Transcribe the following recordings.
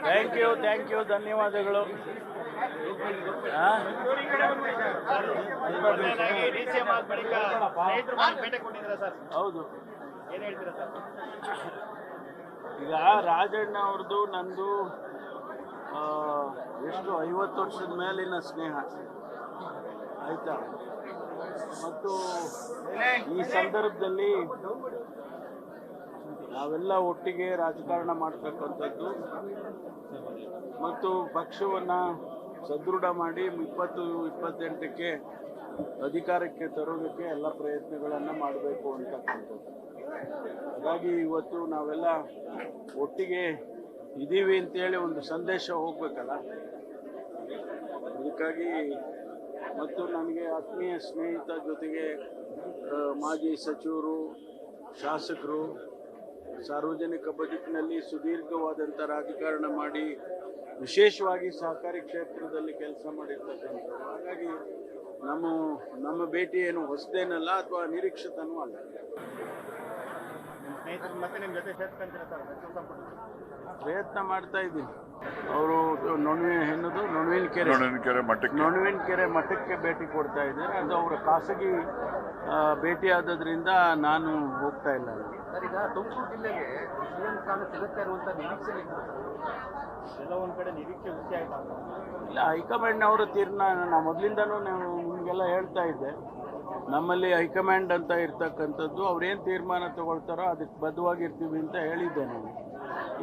Thank you ಧನ್ಯವಾದಗಳು. ಹೌದು, ಈಗ ರಾಜಣ್ಣ ಅವ್ರದ್ದು ನಂದು ಎಷ್ಟು 50 ವರ್ಷದ ಮೇಲಿನ ಸ್ನೇಹ ಆಯ್ತಾ. ಮತ್ತು ಈ ಸಂದರ್ಭದಲ್ಲಿ ನಾವೆಲ್ಲ ಒಟ್ಟಿಗೆ ರಾಜಕಾರಣ ಮಾಡ್ತಕ್ಕಂಥದ್ದು ಮತ್ತು ಪಕ್ಷವನ್ನು ಸದೃಢ ಮಾಡಿ 2028ಕ್ಕೆ ಅಧಿಕಾರಕ್ಕೆ ತರೋದಕ್ಕೆ ಎಲ್ಲ ಪ್ರಯತ್ನಗಳನ್ನು ಮಾಡಬೇಕು ಅಂತಕ್ಕಂಥದ್ದು. ಹಾಗಾಗಿ ಇವತ್ತು ನಾವೆಲ್ಲ ಒಟ್ಟಿಗೆ ಇದ್ದೀವಿ ಅಂತೇಳಿ ಒಂದು ಸಂದೇಶ ಹೋಗ್ಬೇಕಲ್ಲ, ಅದಕ್ಕಾಗಿ. ಮತ್ತು ನನಗೆ ಆತ್ಮೀಯ ಸ್ನೇಹಿತ ಜೊತೆಗೆ ಮಾಜಿ ಸಚಿವರು, ಶಾಸಕರು, ಸಾರ್ವಜನಿಕ ಬದುಕಿನಲ್ಲಿ ಸುದೀರ್ಘವಾದಂಥ ರಾಜಕಾರಣ ಮಾಡಿ ವಿಶೇಷವಾಗಿ ಸಹಕಾರಿ ಕ್ಷೇತ್ರದಲ್ಲಿ ಕೆಲಸ ಮಾಡಿರ್ತಕ್ಕಂಥದ್ದು. ಹಾಗಾಗಿ ನಮ್ಮ ಭೇಟಿ ಏನು ಹೊಸದೇನಲ್ಲ ಅಥವಾ ನಿರೀಕ್ಷಿತನೂ ಅಲ್ಲ. ಪ್ರಯತ್ನ ಮಾಡ್ತಾ ಇದ್ದೀನಿ. ಅವರು ನೊಣವಿನ ಕೆರೆ ಮಠಕ್ಕೆ ಭೇಟಿ ಕೊಡ್ತಾ ಇದ್ದಾರೆ. ಅದು ಅವರ ಖಾಸಗಿ ಭೇಟಿ ಆದದ್ರಿಂದ ನಾನು ಹೋಗ್ತಾ ಇಲ್ಲ. ಈಗ ತುಮಕೂರು ಜಿಲ್ಲೆಗೆ ಸಿಎಂ ಸ್ಥಾನ ಸಿಗುತ್ತೆ ಅನ್ನುವಂಥ ನಿರೀಕ್ಷೆ ಎಲ್ಲ ಒಂದು ಕಡೆ ನಿರೀಕ್ಷೆ ಹುಸಿ ಆಯ್ತಾ? ಇಲ್ಲ, ಹೈಕಮಾಂಡ್ ಅವರ ತೀರ್ಮಾನ. ನಾವು ಮೊದಲಿಂದನೂ ನಿಮಗೆಲ್ಲ ಹೇಳ್ತಾ ಇದ್ದೆ, ನಮ್ಮಲ್ಲಿ ಹೈಕಮಾಂಡ್ ಅಂತ ಇರ್ತಕ್ಕಂಥದ್ದು ಅವ್ರೇನು ತೀರ್ಮಾನ ತಗೊಳ್ತಾರೋ ಅದಕ್ಕೆ ಬದ್ಧವಾಗಿರ್ತೀವಿ ಅಂತ ಹೇಳಿದ್ದೆ ನಾನು.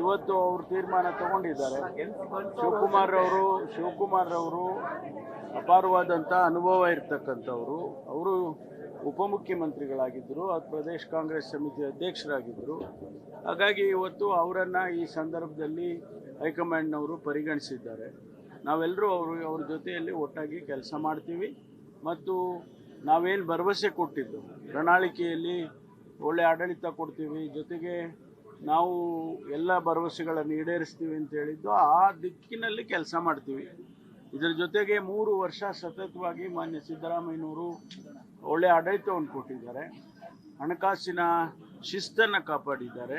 ಇವತ್ತು ಅವರು ತೀರ್ಮಾನ ತಗೊಂಡಿದ್ದಾರೆ. ಶಿವಕುಮಾರ್ ಅವರು ಅಪಾರವಾದಂಥ ಅನುಭವ ಇರ್ತಕ್ಕಂಥವ್ರು. ಅವರು ಉಪಮುಖ್ಯಮಂತ್ರಿಗಳಾಗಿದ್ದರು, ಪ್ರದೇಶ ಕಾಂಗ್ರೆಸ್ ಸಮಿತಿ ಅಧ್ಯಕ್ಷರಾಗಿದ್ದರು. ಹಾಗಾಗಿ ಇವತ್ತು ಅವರನ್ನು ಈ ಸಂದರ್ಭದಲ್ಲಿ ಹೈಕಮಾಂಡ್ನವರು ಪರಿಗಣಿಸಿದ್ದಾರೆ. ನಾವೆಲ್ಲರೂ ಅವ್ರ ಜೊತೆಯಲ್ಲಿ ಒಟ್ಟಾಗಿ ಕೆಲಸ ಮಾಡ್ತೀವಿ. ಮತ್ತು ನಾವೇನು ಭರವಸೆ ಕೊಟ್ಟಿದ್ದು ಪ್ರಣಾಳಿಕೆಯಲ್ಲಿ ಒಳ್ಳೆ ಆಡಳಿತ ಕೊಡ್ತೀವಿ, ಜೊತೆಗೆ ನಾವು ಎಲ್ಲ ಭರವಸೆಗಳನ್ನು ಈಡೇರಿಸ್ತೀವಿ ಅಂತ ಹೇಳಿದ್ದು, ಆ ದಿಕ್ಕಿನಲ್ಲಿ ಕೆಲಸ ಮಾಡ್ತೀವಿ. ಇದರ ಜೊತೆಗೆ 3 ವರ್ಷ ಸತತವಾಗಿ ಮಾನ್ಯ ಸಿದ್ದರಾಮಯ್ಯನವರು ಒಳ್ಳೆಯ ಆಡಳಿತವನ್ನು ಕೊಟ್ಟಿದ್ದಾರೆ, ಹಣಕಾಸಿನ ಶಿಸ್ತನ್ನು ಕಾಪಾಡಿದ್ದಾರೆ.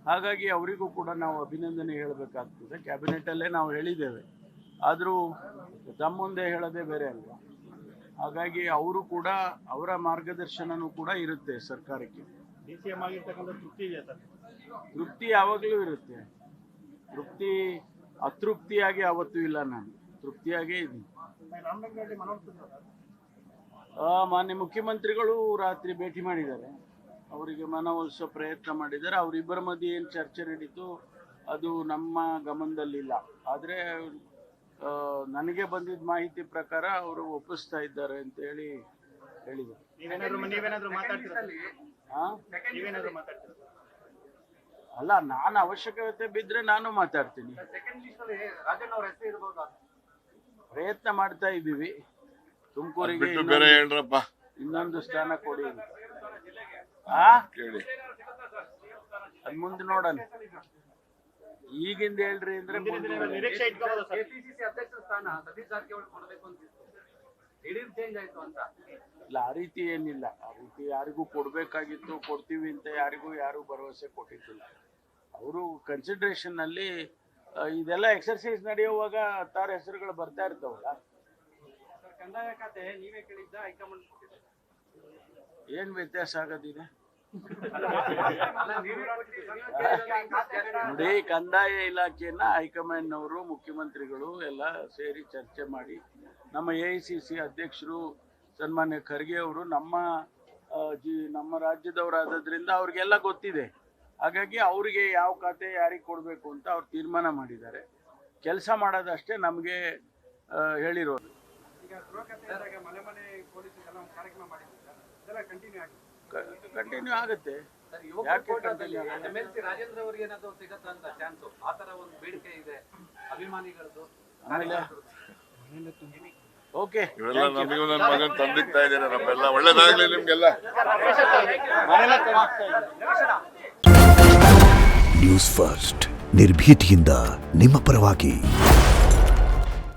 ಹಾಗಾಗಿ ಅವರಿಗೂ ಕೂಡ ನಾವು ಅಭಿನಂದನೆ ಹೇಳಬೇಕಾಗ್ತದೆ. ಕ್ಯಾಬಿನೆಟಲ್ಲೇ ನಾವು ಹೇಳಿದ್ದೇವೆ, ಆದರೂ ತಮ್ಮ ಮುಂದೆ ಹೇಳೋದೇ ಬೇರೆ ಅಲ್ವಾ. ಹಾಗಾಗಿ ಅವರು ಕೂಡ, ಅವರ ಮಾರ್ಗದರ್ಶನವೂ ಕೂಡ ಇರುತ್ತೆ ಸರ್ಕಾರಕ್ಕೆ. DCM ಆಗಿರ್ತಕ್ಕಂಥ ತೃಪ್ತಿ ಇದೆಯಾ ಸರ್? ತೃಪ್ತಿ ಯಾವಾಗಲೂ ಇರುತ್ತೆ. ಅತೃಪ್ತಿಯಾಗಿ ಯಾವತ್ತೂ ಇಲ್ಲ. ನಾನು ತೃಪ್ತಿಯಾಗೇ ಇದ್ದೀನಿ. ಮಾನ್ಯ ಮುಖ್ಯಮಂತ್ರಿಗಳು ರಾತ್ರಿ ಭೇಟಿ ಮಾಡಿದ್ದಾರೆ, ಅವರಿಗೆ ಮನವೊಲಿಸೋ ಪ್ರಯತ್ನ ಮಾಡಿದ್ದಾರೆ. ಅವರಿಬ್ಬರ ಮಧ್ಯೆ ಏನು ಚರ್ಚೆ ನಡೀತು ಅದು ನಮ್ಮ ಗಮನದಲ್ಲಿಲ್ಲ. ಆದರೆ ನನಗೆ ಬಂದಿದ್ದ ಮಾಹಿತಿ ಪ್ರಕಾರ ಅವರು ಒಪ್ಪಿಸ್ತಾ ಇದ್ದಾರೆ ಅಂತ ಹೇಳಿದರು. ಅಲ್ಲ, ನಾನು ಅವಶ್ಯಕತೆ ಬಿದ್ದರೆ ನಾನು ಮಾತಾಡ್ತೀನಿ. ಪ್ರಯತ್ನ ಮಾಡ್ತಾ ಇದ್ದೀವಿ. ತುಮಕೂರಿಗೆ ಇನ್ನೊಂದು ಸ್ಥಾನ ಕೊಡಿ. ಅದ್ ಮುಂದೆ ನೋಡೋಣ. ಈಗಿಂದ ಹೇಳ್ರಿ ಅಂದ್ರೆ ಇಲ್ಲ, ಆ ರೀತಿ ಏನಿಲ್ಲ. ಆ ರೀತಿ ಯಾರಿಗೂ ಕೊಡ್ಬೇಕಾಗಿತ್ತು, ಕೊಡ್ತೀವಿ ಅಂತ ಯಾರು ಭರವಸೆ ಕೊಟ್ಟಿದ್ದಿಲ್ಲ. ಅವರು ಕನ್ಸಿಡರೇಷನ್ ಅಲ್ಲಿ ಇದೆಲ್ಲ ಎಕ್ಸರ್ಸೈಸ್ ನಡೆಯುವಾಗ 6 ಹೆಸರುಗಳು ಬರ್ತಾ ಇರ್ತಾವಲ್ಲ. ಕಂದಾಯ ಖಾತೆ ನೀವೇ ಕೇಳಿದ್ದ, ಹೈಕಮಾಂಡ್ ಏನ್ ವ್ಯತ್ಯಾಸ ಆಗೋದಿದೆ ನೋಡಿ. ಕಂದಾಯ ಇಲಾಖೆಯನ್ನ ಹೈಕಮಾಂಡ್ನವರು, ಮುಖ್ಯಮಂತ್ರಿಗಳು ಎಲ್ಲ ಸೇರಿ ಚರ್ಚೆ ಮಾಡಿ, ನಮ್ಮ AICC ಅಧ್ಯಕ್ಷರು ಸನ್ಮಾನ್ಯ ಖರ್ಗೆ ಅವರು ನಮ್ಮ ರಾಜ್ಯದವರಾದ್ರಿಂದ ಅವ್ರಿಗೆಲ್ಲ ಗೊತ್ತಿದೆ. ಹಾಗಾಗಿ ಅವರಿಗೆ ಯಾವ ಖಾತೆ ಯಾರಿಗೆ ಕೊಡಬೇಕು ಅಂತ ಅವ್ರು ತೀರ್ಮಾನ ಮಾಡಿದ್ದಾರೆ. ಕೆಲಸ ಮಾಡೋದಷ್ಟೇ ನಮಗೆ ಹೇಳಿರೋದು. ಕಂಟಿನ್ಯೂ ಆಗುತ್ತೆ. ಯಾಕೆ ಕಂಟಿನ್ಯೂ ಆಗುತ್ತೆ? MLC ರಾಜೇಂದ್ರ ಅವರಿಗೆ ಏನಾದರೂ ಸಿಗತ್ತಾ ಅಂತ ಚಾನ್ಸ್? ಆ ಥರ ಒಂದು ಬೇಡಿಕೆ ಇದೆ ಅಭಿಮಾನಿಗಳದ್ದು. ಆಮೇಲೆ ಓಕೆ, ಇವೆಲ್ಲ ನಮಗೂ ನನ್ನ ಮಗನ್ ತಂದಿಕ್ತಾ ಇದ್ದಾರೆ. ನಮ್ಮೆಲ್ಲ ಒಳ್ಳೇದಾಗ್ಲಿ ನಿಮ್ಗೆಲ್ಲ. ನ್ಯೂಸ್ ಫಸ್ಟ್, ನಿರ್ಭೀತಿಯಿಂದ ನಿಮ್ಮ ಪರವಾಗಿ.